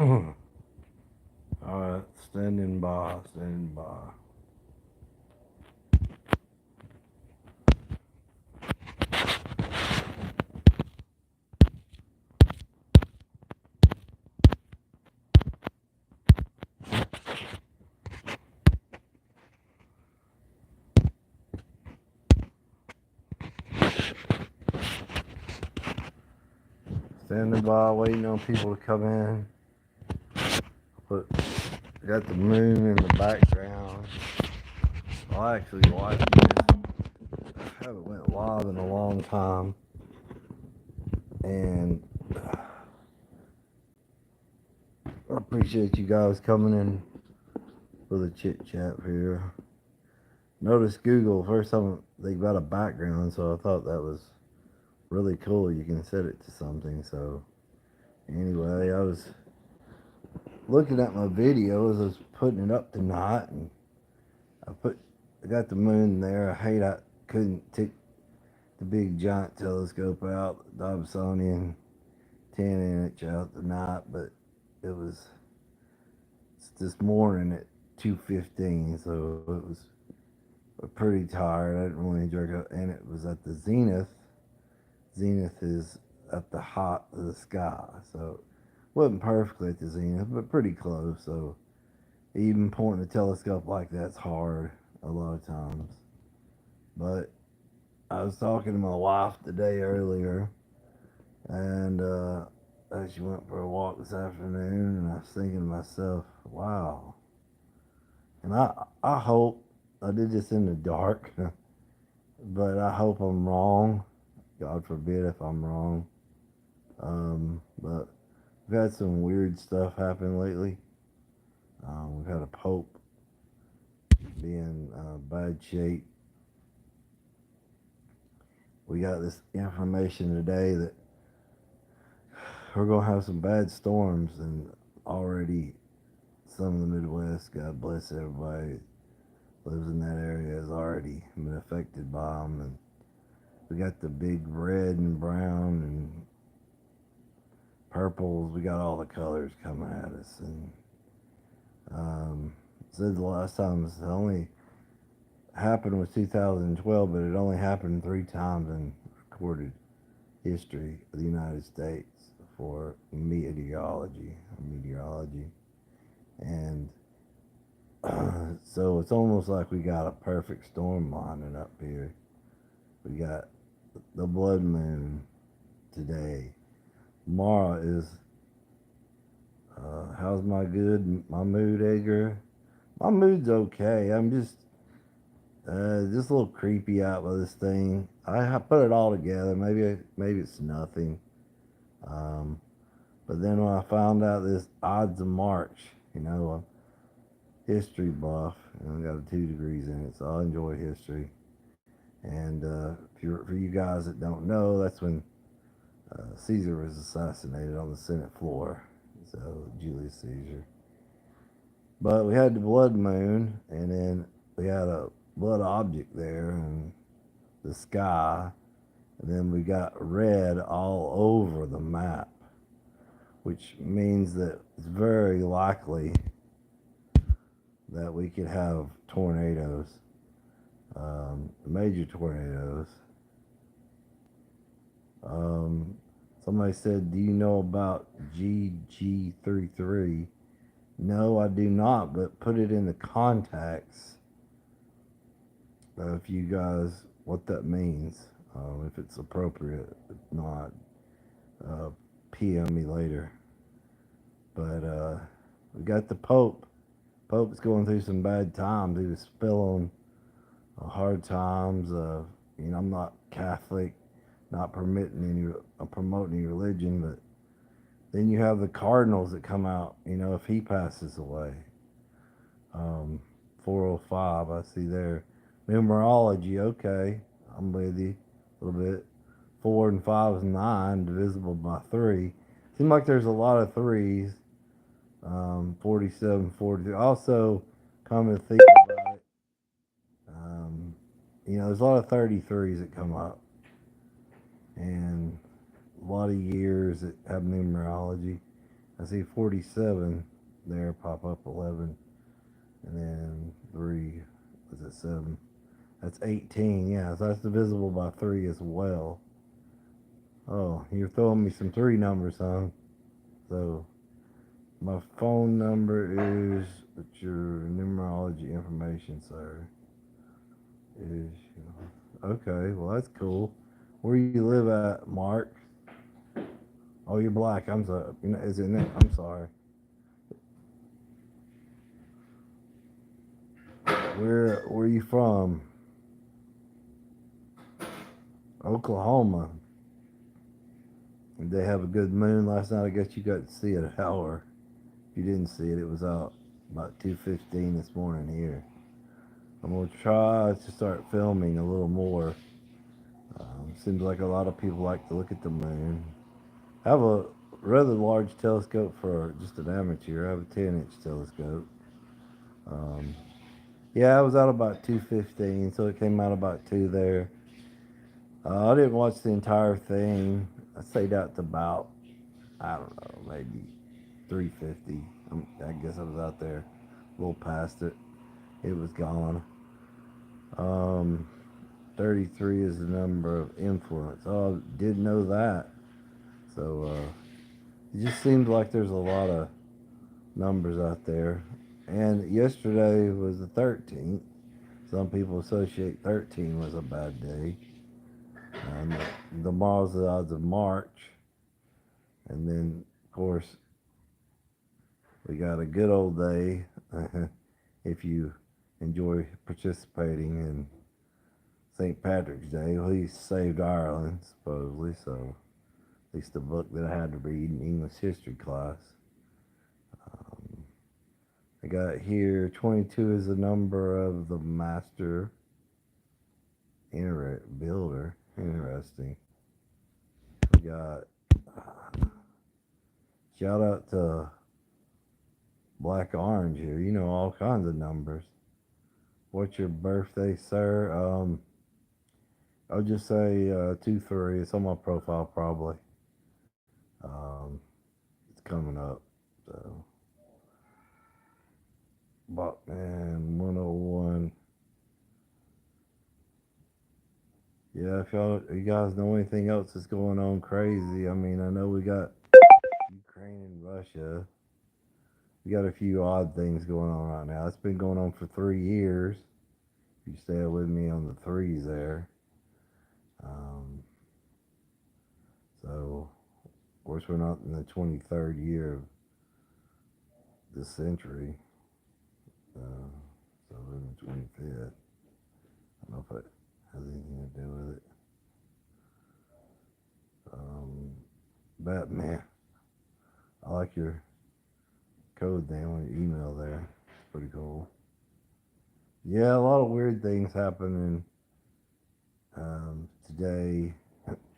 Alright, standing by, standing by. Standing by, waiting on people to come in. But got the moon in the background. I actually watched this. I haven't went live in a long time. And I appreciate you guys coming in for the chit chat here. Notice Google, first time they got a background, so I thought that was really cool. You can set it to something. So anyway, I was looking at my videos. I was putting it up tonight, and I got the moon there. I couldn't take the big giant telescope out, the Dobsonian 10-inch out tonight, but it's this morning at 2:15, so it was pretty tired. I didn't really enjoy it, and it was at the zenith. Zenith is at the height of the sky, so it wasn't perfectly at the zenith, but pretty close. So even pointing a telescope like that's hard a lot of times. But I was talking to my wife today earlier, and she went for a walk this afternoon, and I was thinking to myself, wow. And I hope I did this in the dark, but I hope I'm wrong. God forbid if I'm wrong. But we've had some weird stuff happen lately. We've had a pope be in bad shape. We got this information today that we're going to have some bad storms, and already some of the Midwest, God bless everybody lives in that area, has already been affected by them. And we got the big red and brown and purples. We got all the colors coming at us. And said the last time it only happened was 2012, but it only happened 3 times in recorded history of the United States for meteorology. And so it's almost like we got a perfect storm lining up here. We got the blood moon today. Tomorrow is how's my mood, Edgar? My mood's okay. I'm just a little creepy out by this thing. I put it all together. Maybe it's nothing. Um, but then when I found out this Ides of March, history buff, and I got a 2 degrees in it, so I enjoy history. And for you guys that don't know, that's when Caesar was assassinated on the Senate floor. So Julius Caesar. But we had the blood moon, and then we had a blood object there in the sky, and then we got red all over the map, which means that it's very likely that we could have tornadoes, major tornadoes. Somebody said, "Do you know about GG33?" No, I do not, but put it in the contacts if you guys what that means, if it's appropriate. If not, PM me later. But we got the Pope. Pope's going through some bad times. He was spilling hard times. I'm not Catholic, not promoting any religion, but then you have the cardinals that come out. If he passes away, 405. I see there. Numerology. Okay, I'm with you a little bit. 4 and 5 is 9, divisible by 3. Seems like there's a lot of threes. 47, 43. Also, come to think about it, there's a lot of 33s that come up, and a lot of years that have numerology. I see 47 there pop up 11, and then 3 was it 7? That's 18. Yeah, so that's divisible by 3 as well. Oh, you're throwing me some 3 numbers, huh? So my phone number is what's your numerology information, sir? Is okay. Well, that's cool. Where you live at, Mark? Oh, you're black. I'm sorry. Isn't it? I'm sorry. Where are you from? Oklahoma. Did they have a good moon last night? I guess you got to see it an hour. If you didn't see it, it was out about 2:15 this morning here. I'm gonna try to start filming a little more. Seems like a lot of people like to look at the moon. I have a rather large telescope for just an amateur. I have a 10-inch telescope. Um, yeah, I was out about 2:15, so it came out about 2 there. I didn't watch the entire thing. I stayed out to about, I don't know, maybe 3:50. I guess I was out there a little past it. It was gone. Um, 33 is the number of influence. Oh, I didn't know that. So it just seems like there's a lot of numbers out there. And yesterday was the 13th. Some people associate 13 was a bad day. And tomorrow's the odds of March. And then, of course, we got a good old day if you enjoy participating in St. Patrick's Day. Well, he saved Ireland, supposedly, so at least the book that I had to read in English history class. Um, I got here 22 is the number of the master builder. Interesting. We got shout out to Black Orange here. You know all kinds of numbers. What's your birthday, sir? I'll just say 2-3. It's on my profile probably. Um, it's coming up. So, Botman 101. Yeah, if you guys know anything else that's going on crazy, I mean, I know we got Ukraine and Russia. We got a few odd things going on right now. It's been going on for 3 years. If you stay with me on the threes there. Um, so, of course, we're not in the 23rd year of this century. Uh, so we're in the 25th. I don't know if it has anything to do with it. Um, Batman, I like your code name on your email there. It's pretty cool. Yeah, a lot of weird things happening today,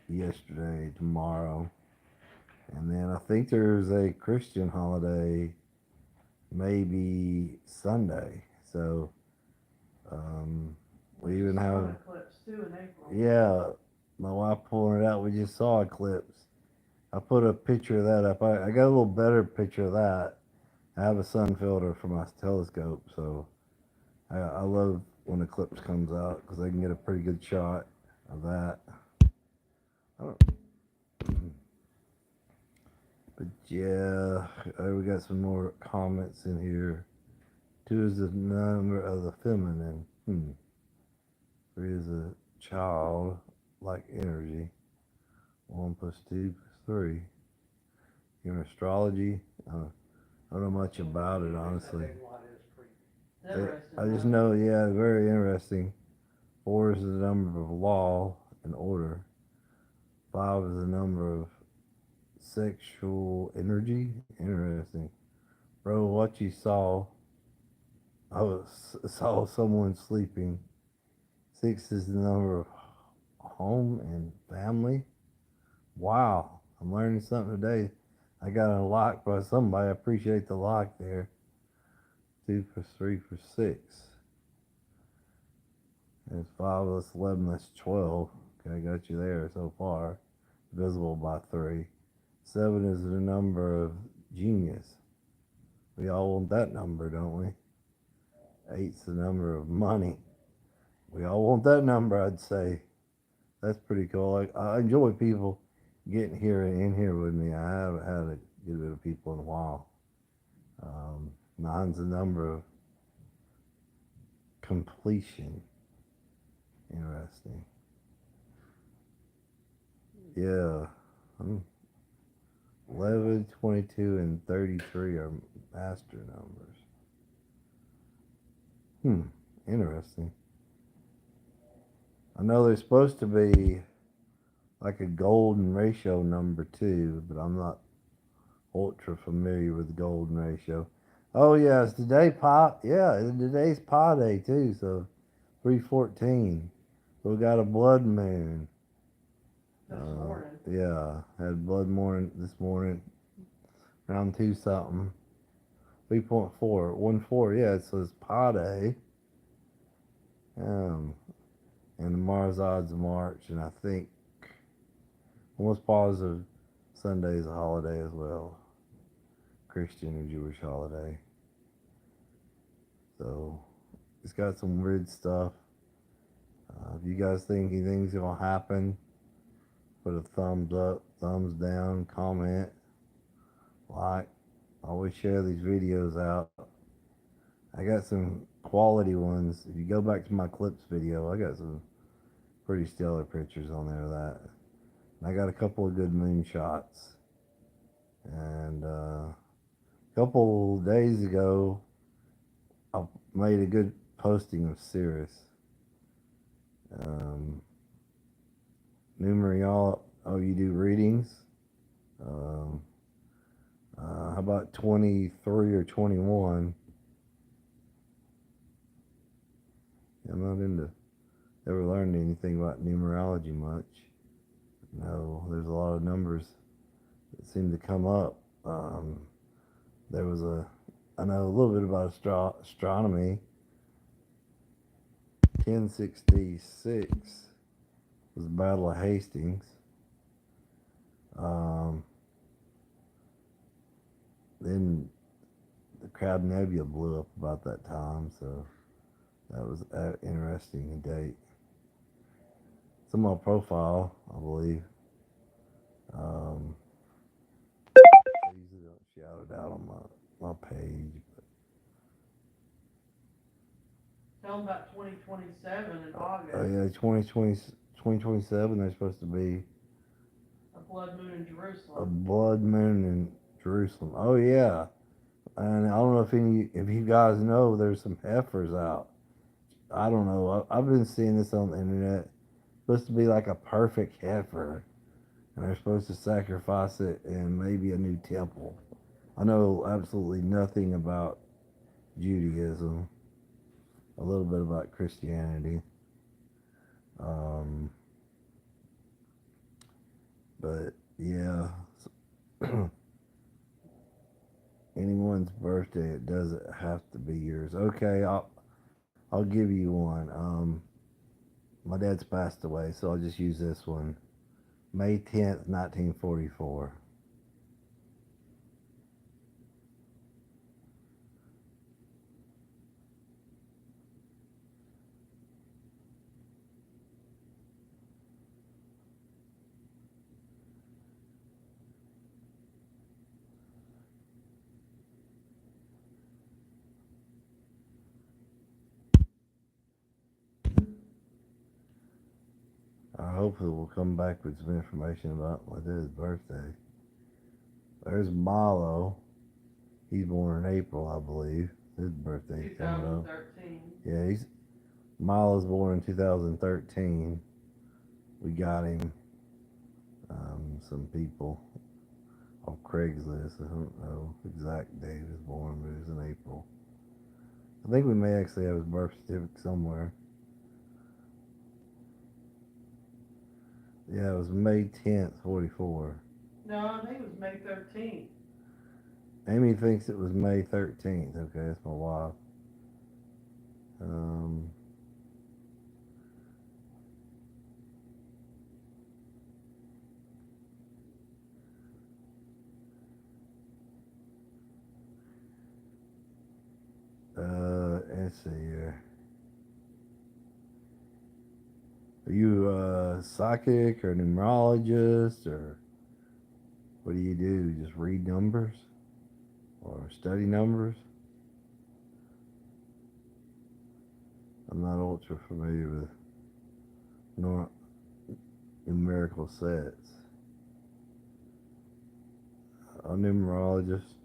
yesterday, tomorrow. And then I think there's a Christian holiday maybe Sunday. So we even have eclipse too in April. Yeah, my wife pulling it out. We just saw eclipse. I put a picture of that up. I got a little better picture of that. I have a sun filter for my telescope, so I love when eclipse comes out because I can get a pretty good shot of that. Oh. But yeah, we got some more comments in here. 2 is the number of the feminine. 3 is a child like energy. 1 plus 2 plus 3. In astrology, I don't know much about it, honestly. I just know, yeah, very interesting. 4 is the number of law and order. 5 is the number of sexual energy. Interesting. Bro, what you saw, saw someone sleeping. 6 is the number of home and family. Wow, I'm learning something today. I got unlocked by somebody. I appreciate the lock there. 2 plus 3 plus 6. There's 5 plus 11, that's 12. Okay, I got you there so far. Divisible by 3. 7 is the number of genius. We all want that number, don't we? Eight's the number of money. We all want that number, I'd say. That's pretty cool. I enjoy people getting here and in here with me. I haven't had a good bit of people in a while. Nine's the number of completion. Interesting. Yeah. I'm 11, 22, and 33 are master numbers. Interesting. I know there's supposed to be like a golden ratio number too, but I'm not ultra familiar with the golden ratio. Oh yeah, it's today pi. Yeah, today's pi day too. So 314. So we got a blood moon. This morning. Yeah, had blood morning this morning around 2 something. 3.4, 14. Yeah, so it's pi day. Um, and the Mars odds of March, and I think almost positive Sunday is a holiday as well, Christian or Jewish holiday. So it's got some weird stuff. If you guys think anything's gonna happen, put a thumbs up, thumbs down, comment, like. I always share these videos out. I got some quality ones. If you go back to my clips video, I got some pretty stellar pictures on there of that. And I got a couple of good moon shots. And a couple days ago, I made a good posting of Cirrus. Um, Numerial, oh, you do readings? Um, how about 23 or 21? I'm not into, never learned anything about numerology much. No, there's a lot of numbers that seem to come up. There was I know a little bit about astronomy. 1066 was the Battle of Hastings. Then the Crab Nebula blew up about that time, so that was an interesting date. It's on my profile, I believe. Um, I usually don't shout it out on my page. Tell them about 2027 in August. Oh yeah, 2027, there's supposed to be A blood moon in Jerusalem. a blood moon in Jerusalem. Oh yeah, and I don't know if you guys know, there's some heifers out. I don't know. I've been seeing this on the internet. It's supposed to be like a perfect heifer, and they're supposed to sacrifice it in maybe a new temple. I know absolutely nothing about Judaism. A little bit about Christianity. Um, but yeah, anyone's birthday, it doesn't have to be yours. Okay, I'll give you one. My dad's passed away, so I'll just use this one. May 10th, 1944. Hopefully we'll come back with some information about my dad's birthday. There's Milo. He's born in April, I believe. His birthday's coming up. 2013. Yeah, Milo's born in 2013. We got him. Some people on Craigslist. I don't know exact date he was born, but it was in April. I think we may actually have his birth certificate somewhere. Yeah, it was May 10th, 44. No, I think it was May 13th. Amy thinks it was May 13th. Okay, that's my wife. Um, Let's see here. Are you a psychic or a numerologist, or what do you do? Just read numbers or study numbers? I'm not ultra familiar with nor- numerical sets. A numerologist.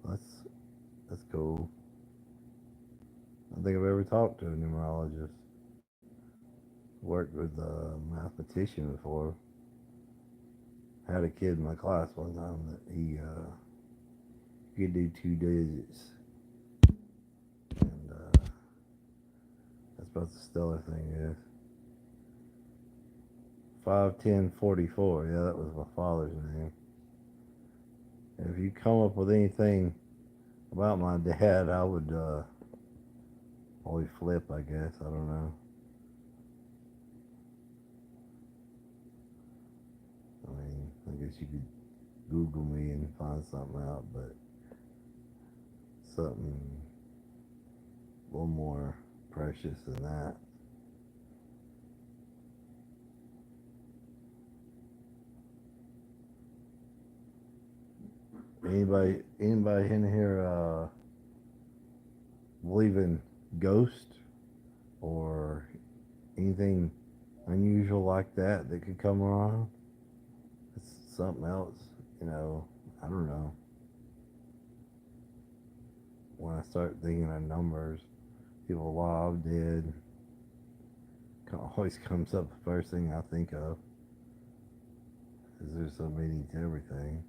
That's that's cool. I don't think I've ever talked to a numerologist. Worked with a mathematician before. Had a kid in my class one time that he could do 2 digits, and that's about the stellar thing is 51044. Yeah, that was my father's name. And if you come up with anything about my dad, I would always flip. I guess I don't know. I mean, I guess you could Google me and find something out, but something a little more precious than that. Anybody in here believe in ghosts or anything unusual like that could come around? It's something else, you know. I don't know. When I start thinking of numbers, people alive, dead, always comes up the first thing I think of. Is there's so many to everything.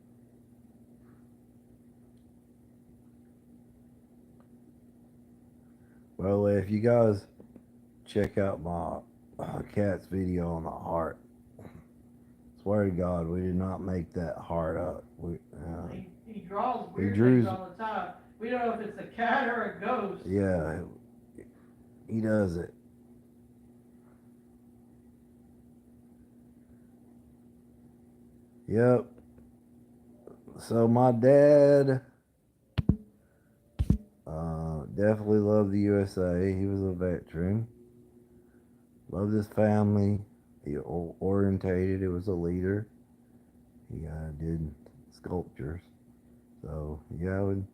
Well, if you guys check out my cat's video on the heart, swear to God, we did not make that heart up. He draws he weird drew. things all the time. We don't know if it's a cat or a ghost. Yeah, he does it. Yep. So my dad definitely loved the USA. He was a veteran. Loved his family. He orientated. He was a leader. He did sculptures. So yeah, I would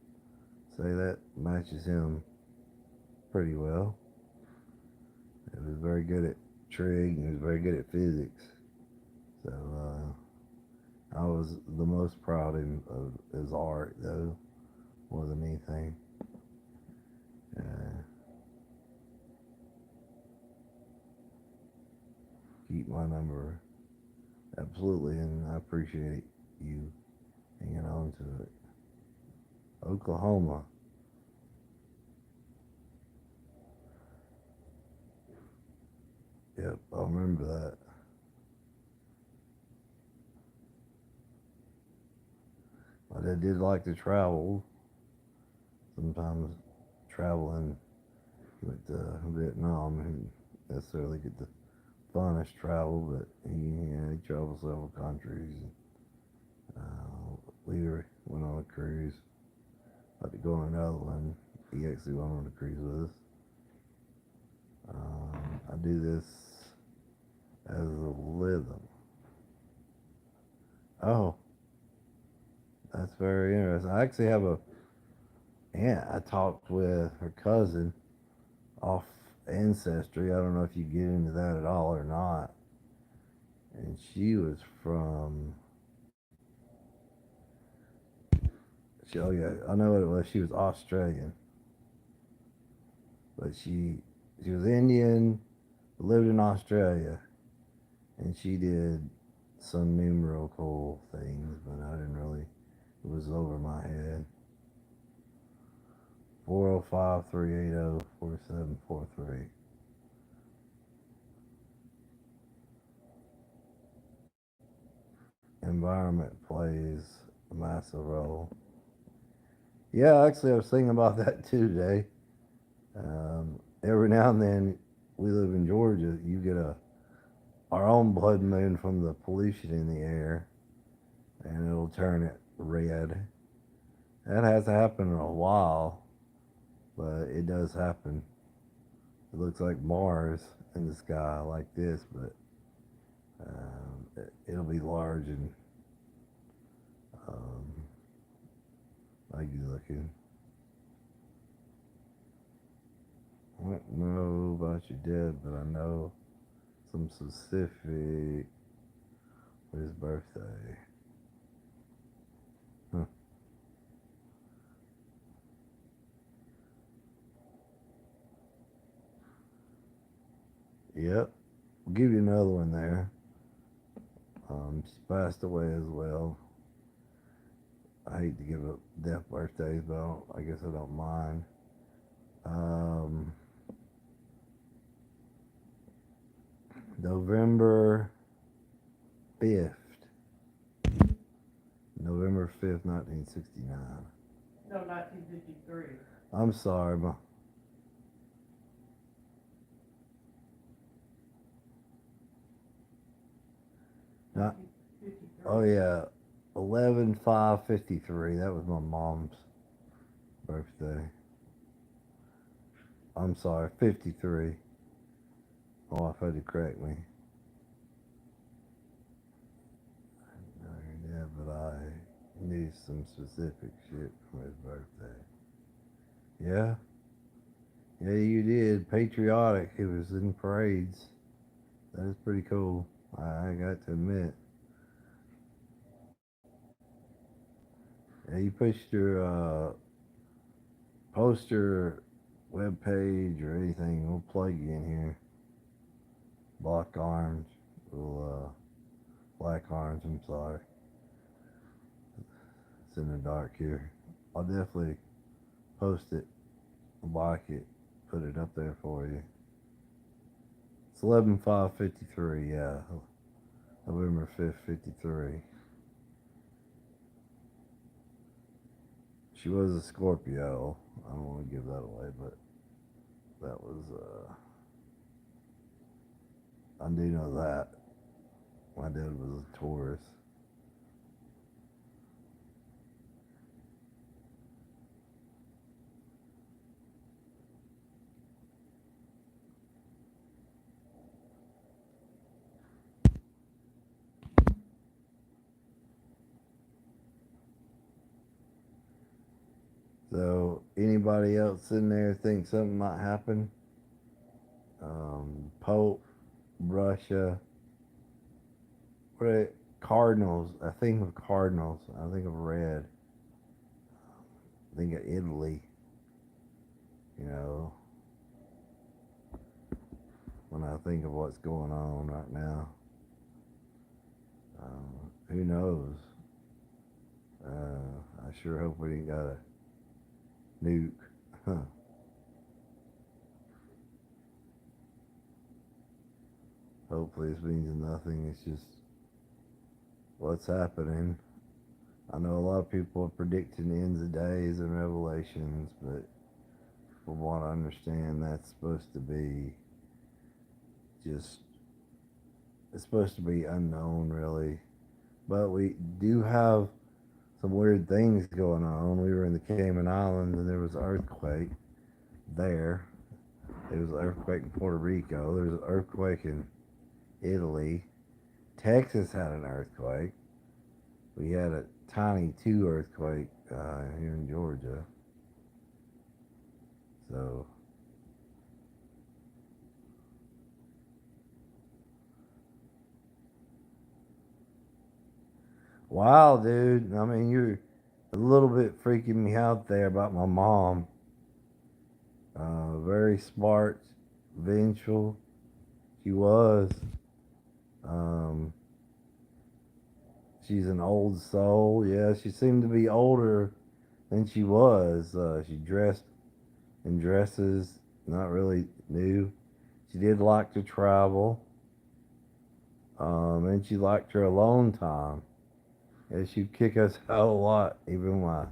say that matches him pretty well. He was very good at trig. He was very good at physics. So I was the most proud of his art, though, more than anything. Uh, keep my number, absolutely, and I appreciate you hanging on to it. Oklahoma. Yep, I remember that. My dad did like to travel. Sometimes traveling with Vietnam, he didn't necessarily get the funnest travel, but he traveled several countries. We went on a cruise. About to go on another one. He actually went on a cruise with us. I do this as a living. Oh, that's very interesting. I actually have a aunt. I talked with her cousin off Ancestry. I don't know if you get into that at all or not. And she was from. Oh yeah, I know what it was. She was Australian, but she was Indian, lived in Australia, and she did some numerical things, but I didn't really. It was over my head. 405-380-4743. Environment plays a massive role. Yeah, actually, I was thinking about that too today. Every now and then, we live in Georgia. You get our own blood moon from the pollution in the air, and it'll turn it red. That hasn't happened in a while, but it does happen. It looks like Mars in the sky like this, but it'll be large and um, ugly looking. I don't know about your dad, but I know some specific for his birthday. Huh. Yep. I'll give you another one there. She passed away as well. I hate to give up death birthdays, but I guess I don't mind. Um, November 5th. November 5th, 1969. No, 1953. I'm sorry, ma. Not, 1953. oh, yeah. 11/5/53. That was my mom's birthday. I'm sorry, 53. My wife had to correct me. Yeah, but I knew some specific shit from his birthday. Yeah, yeah, you did. Patriotic. It was in parades. That is pretty cool. I got to admit. Yeah, you pushed your poster, web page, or anything. We'll plug you in here. Block orange. Little black orange. I'm sorry. It's in the dark here. I'll definitely post it, like it, put it up there for you. It's 11/5/53. Yeah, November 5th, 53. She was a Scorpio. I don't want to give that away, but that was, I do know that. My dad was a Taurus. So, anybody else in there think something might happen? Pope, Russia, what? Cardinals. I think of Cardinals. I think of red. I think of Italy. You know, when I think of what's going on right now. Who knows? I sure hope we ain't got a nuke. Hopefully, this means nothing. It's just what's happening. I know a lot of people are predicting the ends of days and revelations, but from what I understand, that's supposed to be just, it's supposed to be unknown, really. But we do have some weird things going on. We were in the Cayman Islands and there was an earthquake there. There was an earthquake in Puerto Rico. There was an earthquake in Italy. Texas had an earthquake. We had a tiny 2 earthquake here in Georgia. So, wow, dude. I mean, you're a little bit freaking me out there about my mom. Very smart, vengeful. She was. Um, she's an old soul. Yeah, she seemed to be older than she was. She dressed in dresses, not really new. She did like to travel, and she liked her alone time. Yeah, she'd kick us out a lot, even when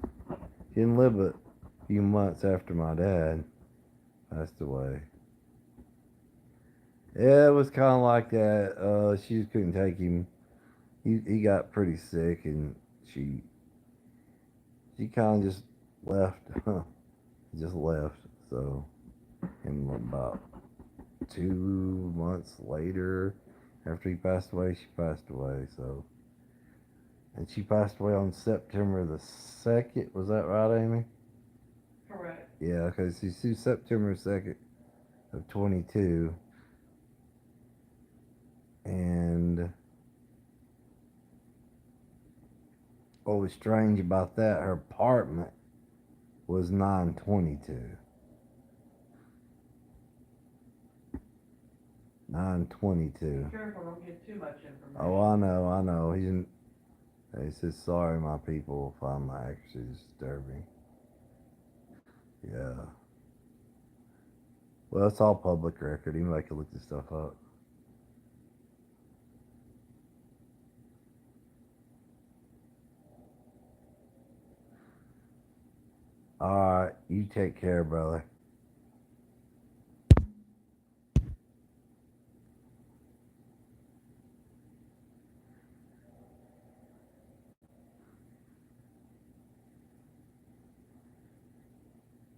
she didn't live but a few months after my dad passed away. Yeah, it was kind of like that. She just couldn't take him. He got pretty sick, and she kind of just left. Just left. So, and about 2 months later, after he passed away, she passed away. So, and she passed away on September the 2nd. Was that right, Amy? Correct. Yeah, because she's September 2nd of 22. And what was strange about that, her apartment was 922. 922. Careful, don't get too much information. Oh, I know. He says, sorry, my people, if I'm actually disturbing. Yeah. Well, it's all public record. Anybody can look this stuff up. Alright, you take care, brother.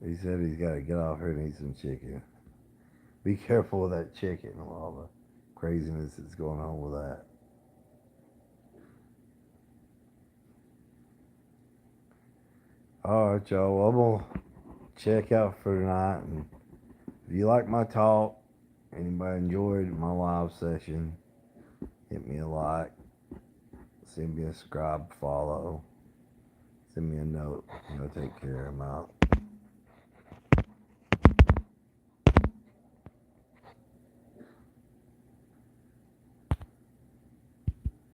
He said he's got to get off here and eat some chicken. Be careful with that chicken and all the craziness that's going on with that. Alright, y'all. Well, I'm going to check out for tonight. And if you like my talk, anybody enjoyed my live session, hit me a like, send me a subscribe, follow, send me a note. Take care. I'm out.